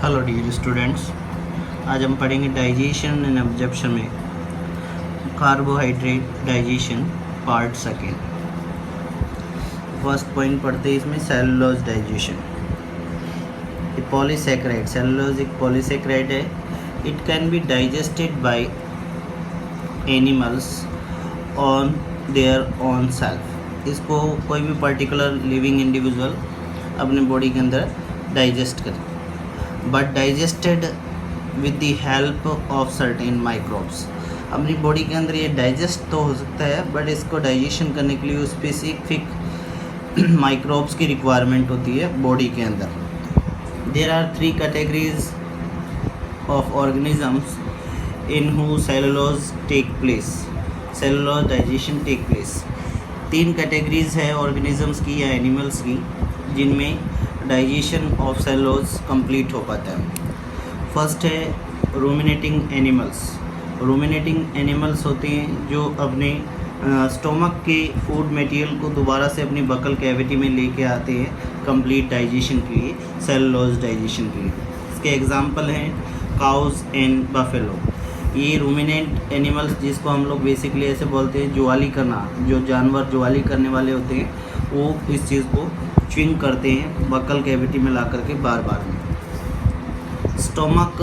Hello dear students, आज हम पढ़ेंगे डाइजेशन एंड एब्जॉर्प्शन में carbohydrate digestion part second. First point पढ़ते हैं इसमें सेलुलोज डाइजेशन। पॉलीसेक्राइड, सेलुलोज एक पॉलीसेक्राइड है। It can be digested by animals on their own self. इसको कोई भी पर्टिकुलर लिविंग इंडिविजुअल अपने बॉडी के अंदर डाइजेस्ट करे, but digested with the help of certain microbes. अपनी बॉडी के अंदर ये डाइजेस्ट तो हो सकता है, बट इसको डाइजेशन करने के लिए स्पेसिफिक माइक्रोब्स की रिक्वायरमेंट होती है बॉडी के अंदर। There are 3 categories of organisms in who cellulose take place, cellulose digestion take place. 3 categories है ऑर्गेनिजम्स की या एनिमल्स की जिनमें डाइजेशन ऑफ सेलुलोज कंप्लीट हो पाता है। फर्स्ट है रूमिनेटिंग एनिमल्स। रूमिनेटिंग एनिमल्स होते हैं जो अपने स्टोमक के फूड मटेरियल को दोबारा से अपनी बकल कैविटी में लेके आते हैं कंप्लीट डाइजेशन के लिए, सेलुलोज डाइजेशन के लिए। इसके एग्जांपल हैं काउज एंड बफेलो। ये रूमिनेंट एनिमल्स जिसको हम लोग बेसिकली ऐसे बोलते हैं जुआली करना, जो जानवर जुआली करने वाले होते हैं वो इस चीज़ को च्विंग करते हैं बकल कैविटी में ला करके बार बार में। स्टोमक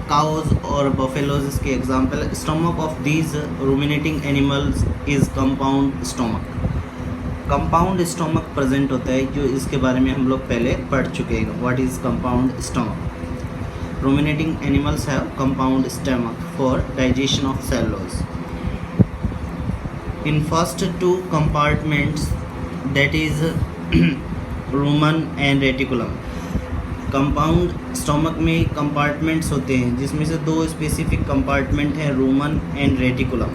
काउज और बफेलोज इसके एग्जांपल है। Stomach of these ruminating animals is compound stomach. Compound stomach present होता है, जो इसके बारे में हम लोग पहले पढ़ चुके हैं। What is compound stomach? Ruminating animals have compound stomach for digestion of cellulose. In first 2 compartments that is rumen and reticulum. Compound stomach में कंपार्टमेंट्स होते हैं जिसमें से 2 स्पेसिफिक कंपार्टमेंट हैं, rumen and reticulum.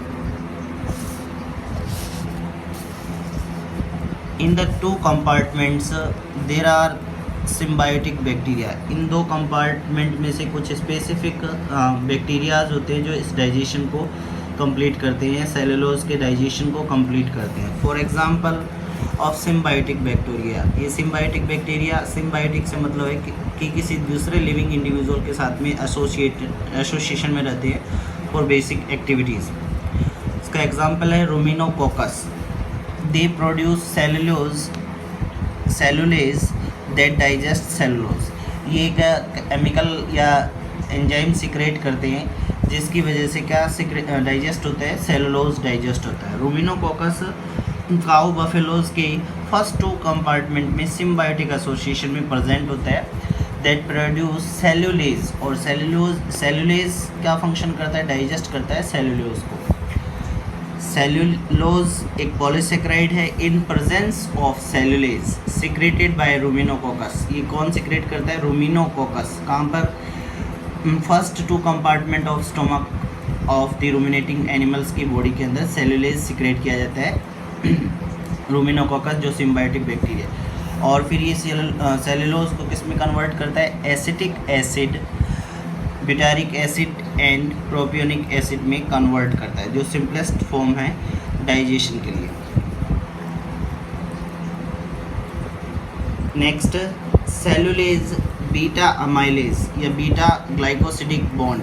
In the 2 compartments there are symbiotic bacteria. इन 2 compartment में से कुछ स्पेसिफिक बैक्टीरियाज होते हैं जो इस डाइजेशन को कंप्लीट करते हैं, सेलुलोज के डाइजेशन को कंप्लीट करते हैं। For example of symbiotic bacteria. ये सिम्बायोटिक बैक्टीरिया, सिम्बायोटिक से मतलब है कि किसी दूसरे लिविंग इंडिविजुअल के साथ में एसोसिएशन में रहते हैं फॉर बेसिक एक्टिविटीज़। इसका एग्जांपल है Ruminococcus. They produce cellulase that digest cellulose. ये केमिकल या एंजाइम सिक्रेट करते हैं जिसकी वजह से क्या डाइजेस्ट होता है, सेलुलोज डाइजेस्ट होता है। रूमिनोकोकस काउ बफेलोज के फर्स्ट 2 कंपार्टमेंट में सिम्बायोटिक एसोसिएशन में प्रेजेंट होता है दैट प्रोड्यूस सेलुलेज। और सेलुलेज क्या फंक्शन करता है, डाइजेस्ट करता है सेलुलोज को। सेलुलोज एक पॉलीसेक्राइड है in presence of cellulase secreted by Ruminococcus. ये कौन सिक्रेट करता है, रूमिनोकोकस। कहाँ पर, first 2 compartment of stomach of the ruminating animals की बॉडी के अंदर सेलुलेज सिक्रेट किया जाता है रूमिनोकोकस जो सिम्बायोटिक बैक्टीरिया। और फिर ये सेलुलोज को किस में कन्वर्ट करता है, acetic acid, butyric acid and propionic acid में कन्वर्ट करता है, जो सिंपलेस्ट फॉर्म है डाइजेशन के लिए। नेक्स्ट सेलुलेज बीटा अमाइलेज या बीटा ग्लाइकोसिडिक बॉन्ड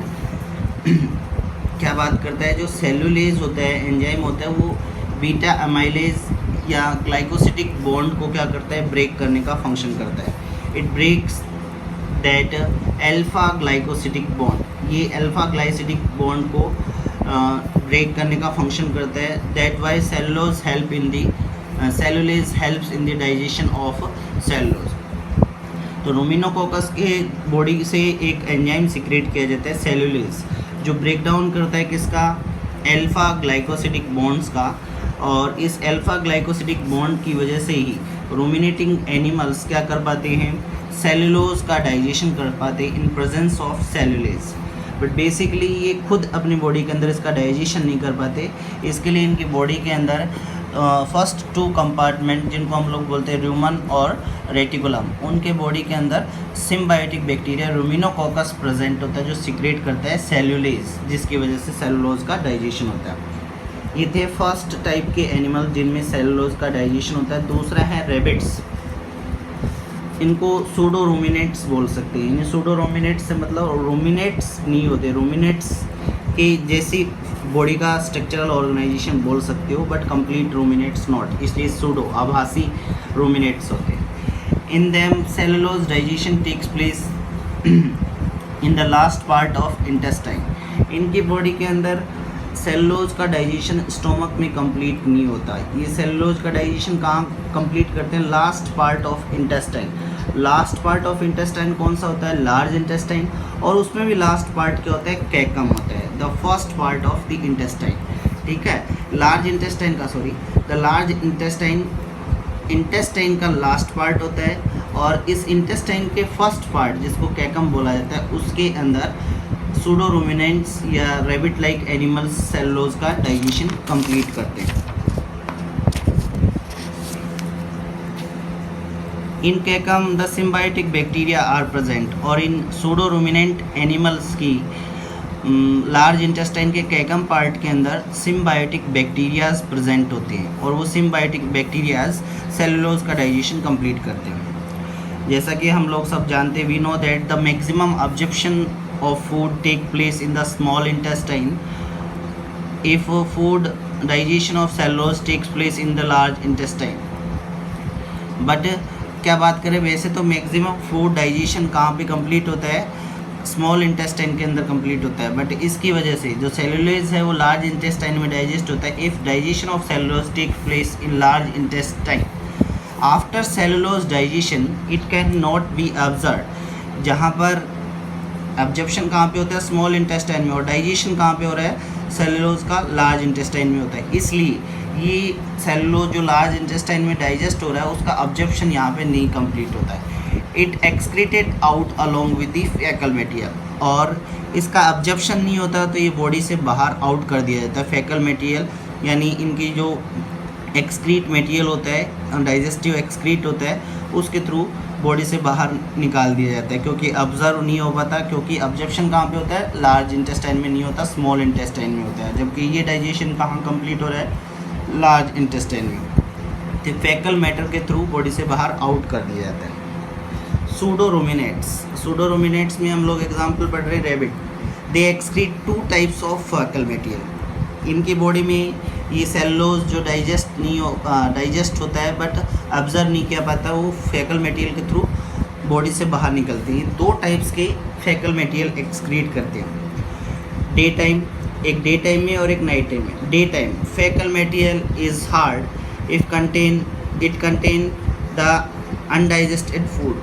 क्या बात करता है, जो सेलुलेज होता है, एंजाइम होता है, वो बीटा अमाइलेज या ग्लाइकोसिडिक बॉन्ड को क्या करता है, ब्रेक करने का फंक्शन करता है। It breaks that alpha glycosidic bond. ये अल्फा ग्लाइकोसिडिक बॉन्ड को ब्रेक करने का फंक्शन करता है। That why cellulose help in the cellulase helps in the digestion of cellulose. तो रूमिनोकोकस के बॉडी से एक एंजाइम सिक्रेट किया जाता है सेलुलेज, जो ब्रेक डाउन करता है किसका, अल्फा ग्लाइकोसिडिक बॉन्ड्स का। और इस अल्फा ग्लाइकोसिडिक बॉन्ड की वजह से ही रूमिनेटिंग एनिमल्स क्या कर पाते हैं, सेलुलोज का डाइजेशन कर पाते हैं इन presence of cellulase. But basically ये खुद अपनी बॉडी के अंदर इसका डाइजेशन नहीं कर पाते। इसके लिए इनकी बॉडी के अंदर फर्स्ट 2 कंपार्टमेंट जिनको हम लोग बोलते हैं रूमन और रेटिकुलम, उनके बॉडी के अंदर सिम्बायोटिक बैक्टीरिया रूमिनोकोकस प्रेजेंट होता है जो सिक्रेट करता है सेलुलेज, जिसकी वजह से सेलुलोज का डाइजेशन होता है। ये थे फर्स्ट टाइप के एनिमल जिनमें सेलुलोज का डाइजेशन होता है। दूसरा है रेबिट्स। इनको सूडो रूमिनेट्स बोल सकते हैं। ये सूडो रूमिनेट्स से मतलब रूमिनेट्स नहीं होते, रूमिनेट्स की जैसी बॉडी का स्ट्रक्चरल ऑर्गेनाइजेशन बोल सकते हो, बट कंप्लीट रूमिनेट्स नॉट, इसलिए सूडो आभासी रूमिनेट्स होते हैं। In them cellulose digestion takes place in the last part of intestine. इनकी बॉडी के अंदर सेलुलोज का डाइजेशन स्टोमक में कंप्लीट नहीं होता। ये सेलुलोज का डाइजेशन कहाँ कंप्लीट करते हैं? Last part of intestine. Last part of intestine कौन सा होता है? Large intestine. और उसमें भी लास्ट पार्ट क्या होता है? कैकम होता है, the first part of the intestine. ठीक है, लार्ज इंटेस्टाइन का द लार्ज इंटेस्टाइन का लास्ट पार्ट होता है, और इस इंटेस्टाइन के फर्स्ट पार्ट जिसको कैकम बोला जाता है उसके अंदर सूडो रूमिनेंट्स या रैबिट लाइक एनिमल्स सेलुलोज का डाइजेशन कंप्लीट करते हैं। In caecum the symbiotic bacteria are present, और इन सूडो रूमिनेंट एनिमल्स की लार्ज इंटेस्टाइन के कैकम पार्ट के अंदर सिम्बायोटिक बैक्टीरियाज प्रेजेंट होते हैं, और वो सिम्बायोटिक बैक्टीरियाज सेलुलोज का डाइजेशन कंप्लीट करते हैं। जैसा कि हम लोग सब जानते हैं, we know that the maximum absorption of food take place in the small intestine if food digestion of cellulose takes place in the large intestine। But क्या बात करें, वैसे तो मैक्सिमम फूड डाइजेशन कहाँ पे कंप्लीट होता है? स्मॉल इंटेस्टाइन के अंदर कंप्लीट होता है, बट इसकी वजह से जो सेलुलोज है वो लार्ज इंटेस्टाइन में डाइजेस्ट होता है। If digestion of cellulose take place in large intestine after cellulose digestion it can not be observe. जहाँ पर एब्जॉर्प्शन कहाँ पे होता है? स्मॉल इंटेस्टाइन में, और डाइजेशन कहाँ पे हो रहा है? सेलुलोज का लार्ज इंटेस्टाइन में होता है। इसलिए ये सेलुलोज जो लार्ज इंटेस्टाइन में डाइजेस्ट हो रहा है उसका एब्जॉर्प्शन यहाँ पे नहीं कंप्लीट होता है। It excreted out along with the फैकल मटेरियल, और इसका एब्जॉर्प्शन नहीं होता तो ये बॉडी से बाहर आउट कर दिया जाता है। फैकल मटेरियल यानी इनकी जो एक्सक्रीट मटेरियल होता है, डाइजेस्टिव एक्सक्रीट होता है, उसके थ्रू बॉडी से बाहर निकाल दिया जाता है, क्योंकि ऑब्जर्व नहीं हो पाता, क्योंकि ऑब्जर्प्शन कहाँ पे होता है? लार्ज इंटेस्टाइन में नहीं होता, स्मॉल इंटेस्टाइन में होता है, जबकि ये डाइजेशन कहाँ कंप्लीट हो रहा है? लार्ज इंटेस्टाइन में। तो फैकल मैटर के थ्रू बॉडी से बाहर आउट कर दिया जाता है। सूडो रूमिनेट्स में हम लोग एग्जाम्पल पढ़ रहे हैं rabbit. They excrete 2 types of फैकल मटेरियल। इनकी बॉडी में ये सेलुलोज जो डाइजेस्ट होता है बट ऑब्जर्व नहीं किया पाता, वो फैकल मटेरियल के थ्रू बॉडी से बाहर निकलते हैं। 2 टाइप्स के फैकल मटेरियल एक्सक्रीट करते हैं, डे टाइम, एक डे टाइम में और एक नाइट टाइम में। डे टाइम फैकल material is hard it contain the undigested food.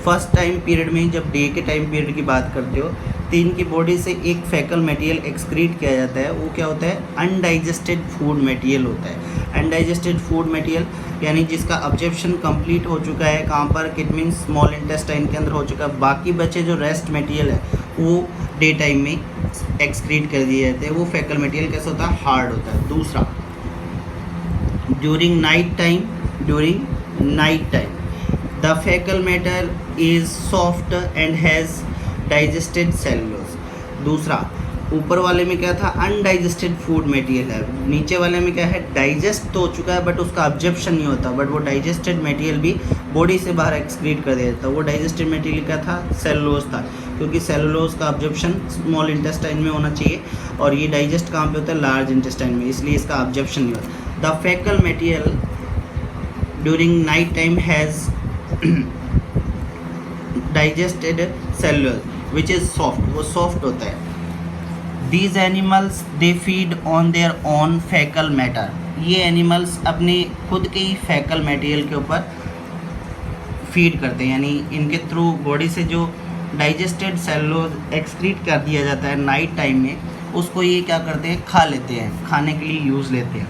First time period में, जब डे के टाइम पीरियड की बात करते हो, तो इनकी बॉडी से एक फैकल मटेरियल एक्सक्रीट किया जाता है, वो क्या होता है? अनडाइजेस्टेड फूड मटेरियल होता है। अनडाइजेस्टेड फूड मटेरियल यानी जिसका ऑब्जर्प्शन कंप्लीट हो चुका है, कहाँ पर? इट मीन्स स्मॉल इंटेस्टाइन के अंदर हो चुका है। बाकी बचे जो रेस्ट मटेरियल है वो डे टाइम में एक्सक्रीट कर दिए जाते हैं। वो फैकल मटेरियल कैसा होता है? हार्ड होता है। दूसरा, during night time the fecal matter is soft and has digested cellulose। दूसरा, ऊपर वाले में क्या था? अनडाइजेस्टेड फूड मटेरियल है, नीचे वाले में क्या है? डाइजेस्ट तो हो चुका है बट उसका ऑब्जर्प्शन नहीं होता, बट वो डाइजेस्टेड मटेरियल भी बॉडी से बाहर एक्सक्रीट कर दिया जाता है। वो डाइजेस्टेड मटेरियल क्या था? सेलुलोज था, क्योंकि सेलुलोज का ऑब्जर्प्शन स्मॉल इंटेस्टाइन में होना चाहिए, और ये डाइजेस्ट कहाँ पे होता है? लार्ज इंटेस्टाइन में, इसलिए इसका ऑब्जर्प्शन नहीं होता। द फैकल material during night time has digested cellulose which is soft, वो soft होता है। These animals they feed on their own fecal matter। ये एनिमल्स अपने खुद के ही फैकल मटेरियल के ऊपर फीड करते हैं, यानी इनके थ्रू बॉडी से जो डाइजेस्टेड सेलुलोज एक्सक्रीट कर दिया जाता है नाइट टाइम में, उसको ये क्या करते हैं? खा लेते हैं, खाने के लिए यूज़ लेते हैं।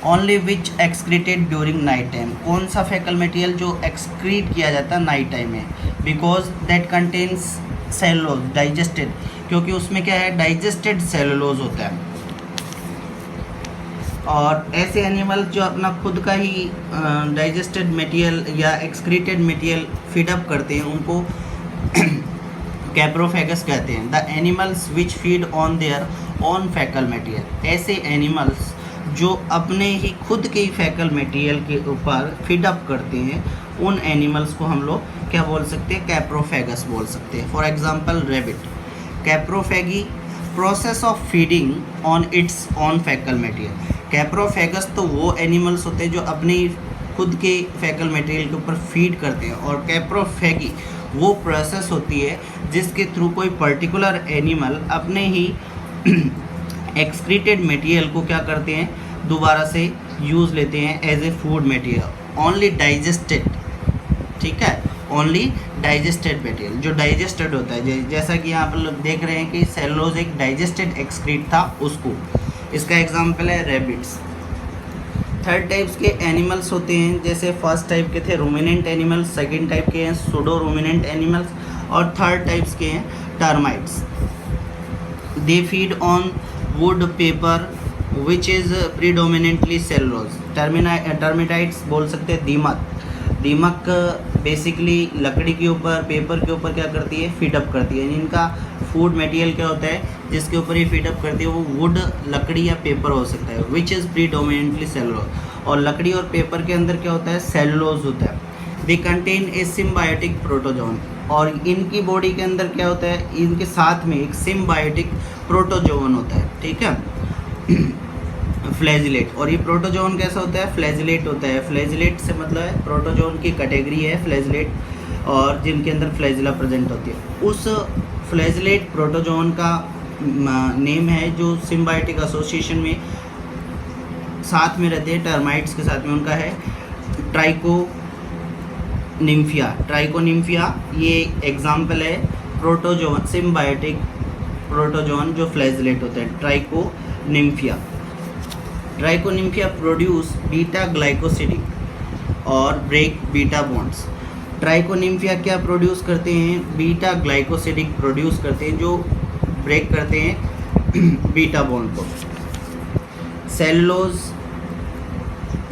Only which excreted during night time. कौन सा फैकल मटेरियल जो एक्सक्रीट किया जाता है नाइट टाइम में? Because that contains cellulose digested, क्योंकि उसमें क्या है? डाइजेस्टेड सेलुलोज होता है। और ऐसे एनिमल जो अपना खुद का ही डाइजेस्टेड मटेरियल या एक्सक्रीटेड मटेरियल फीडअप करते हैं उनको कैप्रोफेगस कहते हैं। The animals which feed on their own फैकल मटेरियल। ऐसे एनिमल्स जो अपने ही खुद के ही फैकल मटेरियल के ऊपर फीडअप करते हैं उन एनिमल्स को हम लोग क्या बोल सकते हैं, कैप्रोफेगस बोल सकते हैं। For example rabbit, coprophagy process of feeding on its own faecal material. Coprophagous तो वो एनिमल्स होते हैं जो अपने खुद के फैकल मटेरियल के ऊपर फीड करते हैं, और कैप्रोफेगी वो प्रोसेस होती है जिसके थ्रू कोई पर्टिकुलर एनिमल अपने ही एक्सक्रीटेड मटेरियल को क्या करते हैं, दोबारा से यूज़ लेते हैं as a food material. Only digested, ठीक है, ओनली डाइजेस्टेड मटेरियल, जो डाइजेस्टेड होता है, जैसा कि यहाँ पर लोग देख रहे हैं कि सेलुलोज एक डाइजेस्टेड एक्सक्रीट था उसको, इसका एग्जांपल है रैबिट्स। थर्ड टाइप्स के एनिमल्स होते हैं, जैसे फर्स्ट टाइप के थे रूमिनेंट एनिमल्स, सेकंड टाइप के हैं सूडो रूमिनेंट एनिमल्स, और थर्ड टाइप्स के हैं termites. They feed on wood paper which is predominantly cellulose. Termites बोल सकते हैं दीमक बेसिकली लकड़ी के ऊपर, पेपर के ऊपर क्या करती है, फीडअप करती है। इनका फूड मटेरियल क्या होता है जिसके ऊपर ये फीडअप करती है, वो वुड, लकड़ी या पेपर हो सकता है, विच इज़ प्रीडोमिनेंटली सेलुलोज। और लकड़ी और पेपर के अंदर क्या होता है, सेलुलोज होता है। They contain a symbiotic protozoan, और इनकी बॉडी के अंदर क्या होता है, इनके साथ में एक सिम्बायोटिक प्रोटोजोन होता है, ठीक है, फ्लैजिलेट। और ये प्रोटोजोन कैसा होता है, फ्लैजिलेट होता है। फ्लैजिलेट से मतलब है प्रोटोजोन की कैटेगरी है फ्लैजिलेट, और जिनके अंदर फ्लैजिला प्रेजेंट होती है। उस फ्लैजिलेट प्रोटोजोन का नेम है जो सिम्बायोटिक एसोसिएशन में साथ में रहते हैं टर्माइट्स के साथ में, उनका है ट्राइकोनिम्फिया। ये एग्जाम्पल है प्रोटोजोन, सिम्बायोटिक प्रोटोजोन जो फ्लैजिलेट होता है, ट्राइकोनिम्फिया प्रोड्यूस बीटा ग्लाइकोसिडिक और ब्रेक बीटा बॉन्ड्स। ट्राइकोनिम्फिया क्या प्रोड्यूस करते हैं, बीटा ग्लाइकोसिडिक प्रोड्यूस करते हैं जो ब्रेक करते हैं बीटा बॉन्ड को। सेलुलोज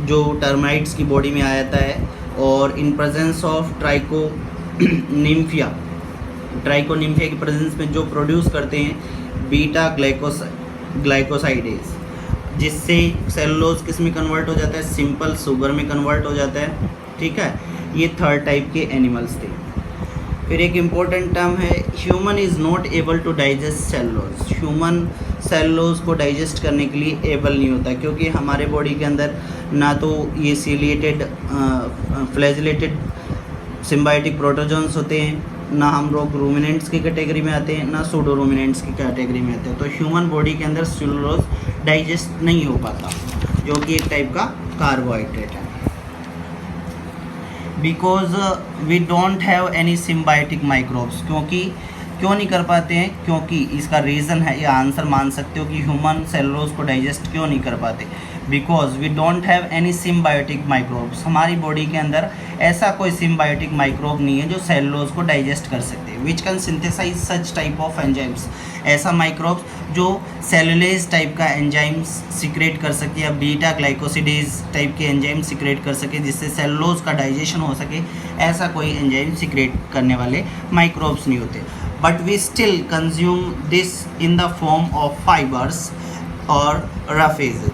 जो टर्माइट्स की बॉडी में आ जाता है, और इन प्रेजेंस ऑफ ट्राइकोनिम्फिया की प्रेजेंस में जो प्रोड्यूस करते हैं बीटा ग्लाइकोसाइडेज, जिससे सेलुलोज किस में कन्वर्ट हो जाता है, सिंपल शुगर में कन्वर्ट हो जाता है, ठीक है। ये थर्ड टाइप के एनिमल्स थे। फिर एक इम्पोर्टेंट टर्म है, human is not able to digest cellulose. Human cellulose को डाइजेस्ट करने के लिए एबल नहीं होता, क्योंकि हमारे बॉडी के अंदर ना तो ये सीलिएटेड फ्लैजिलेटेड सिम्बायोटिक प्रोटोजोन्स होते हैं, ना हम लोग रूमिनेंट्स की कैटेगरी में आते हैं, ना सूडो रूमिनेंट्स की कैटेगरी में आते हैं। तो ह्यूमन बॉडी के अंदर सेलुलोज डाइजेस्ट नहीं हो पाता, जो कि एक टाइप का कार्बोहाइड्रेट है। Because we don't have any symbiotic microbes, क्यों नहीं कर पाते हैं, क्योंकि इसका रीज़न है, या आंसर मान सकते हो कि ह्यूमन सेलुलोज को डाइजेस्ट क्यों नहीं कर पाते। Because we don't have any symbiotic microbes, हमारी बॉडी के अंदर ऐसा कोई सिम्बायोटिक माइक्रोब नहीं है जो सेलुलोज को डाइजेस्ट कर सकते हैं। Which can synthesise such type of enzymes, ऐसा माइक्रोब्स जो सेलुलेज टाइप का एंजाइम्स सिक्रेट कर सके, या बीटा ग्लाइकोसिडेज टाइप के एंजाइम सिक्रेट कर सके जिससे सेलुलोज का डाइजेशन हो सके, ऐसा कोई एंजाइम सिक्रेट करने वाले माइक्रोब्स नहीं होते। But we still consume this in the form of fibres और रफेज।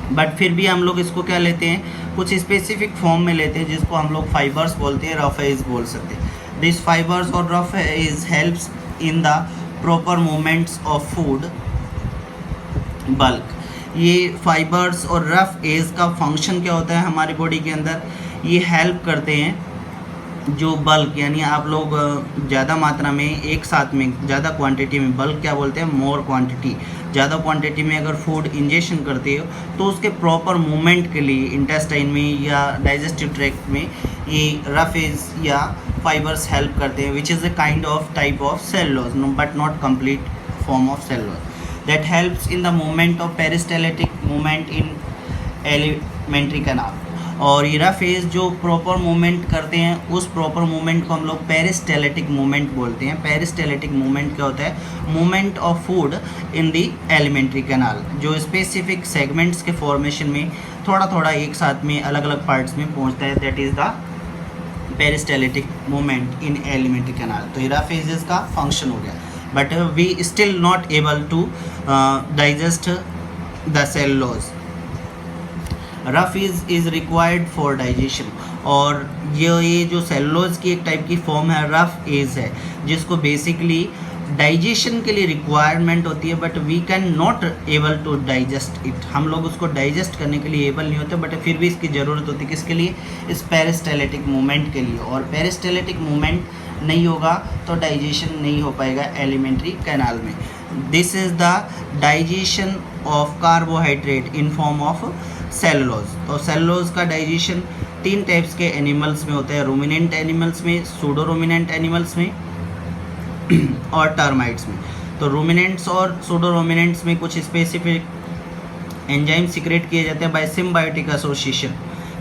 बट फिर भी हम लोग इसको क्या लेते हैं, कुछ स्पेसिफिक फॉर्म में लेते हैं, जिसको हम लोग फाइबर्स बोलते हैं, रफेज बोल सकते हैं। दिस फाइबर्स और roughage helps in the proper movements of food bulk. ये फाइबर्स और रफ एज का फंक्शन क्या होता है हमारी बॉडी के अंदर, ये हेल्प करते हैं जो बल्क, यानी आप लोग ज़्यादा मात्रा में एक साथ में ज़्यादा क्वांटिटी में, बल्क क्या बोलते हैं, मोर क्वांटिटी, ज़्यादा क्वांटिटी में अगर फूड इंजेक्शन करते हो तो उसके प्रॉपर मूवमेंट के लिए इंटेस्टाइन में या डाइजेस्टिव ट्रैक्ट में ये रफेज या फाइबर्स हेल्प करते हैं, which is a kind of type of cellulose but not complete form of cellulose that helps in the movement of peristaltic movement in alimentary canal. और ये roughage जो proper movement करते हैं, उस proper movement को हम लोग पेरिस्टाल्टिक मूवमेंट बोलते हैं। पेरिस्टाल्टिक मूवमेंट क्या होता है, movement of food in the alimentary canal, जो स्पेसिफिक सेगमेंट्स के फॉर्मेशन में थोड़ा थोड़ा एक साथ में अलग अलग पार्ट्स में पहुंचता है, that is the peristaltic movement in alimentary canal. तो ये रफेजेस का फंक्शन हो गया, but we still not able to digest the cellulose. Rough is required for digestion, और ये जो सेलुलोज की एक टाइप की फॉर्म है, रफ एज है, जिसको बेसिकली डाइजेशन के लिए रिक्वायरमेंट होती है, but we can not able to digest it. हम लोग उसको डाइजेस्ट करने के लिए एबल नहीं होते, बट फिर भी इसकी ज़रूरत होती है। किसके लिए? इस पेरिस्टाल्टिक मूवमेंट के लिए। और पेरिस्टाल्टिक मूवमेंट नहीं होगा तो डाइजेशन नहीं हो पाएगा एलिमेंट्री कैनाल में। This is the digestion of carbohydrate in form of cellulose. तो सेलुलोज का डाइजेशन 3 टाइप्स के एनिमल्स में होता है, रूमिनेंट एनिमल्स में, सूडो रूमिनेंट एनिमल्स में और टर्माइट्स में। तो रूमिनेंट्स और सूडो रूमिनेंट्स में कुछ स्पेसिफिक एंजाइम सीक्रेट किए जाते हैं बाय सिम्बायोटिक एसोसिएशन,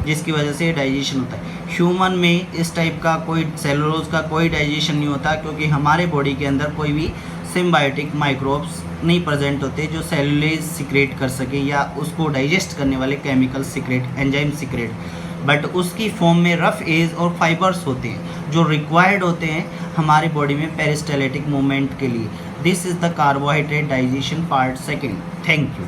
जिसकी वजह से डाइजेशन होता है। ह्यूमन में इस टाइप का कोई सेलुलोज का कोई डाइजेशन नहीं होता, क्योंकि हमारे बॉडी के अंदर कोई भी सिम्बायोटिक माइक्रोब्स नहीं प्रेजेंट होते जो सेलुलेज सीक्रेट कर सके या उसको डाइजेस्ट करने वाले chemical secret, enzyme secret. But उसकी फॉर्म में रफ एज और फाइबर्स होते हैं जो रिक्वायर्ड होते हैं हमारी बॉडी में पेरिस्टाल्टिक मूवमेंट के लिए। This is the carbohydrate digestion part second. Thank you.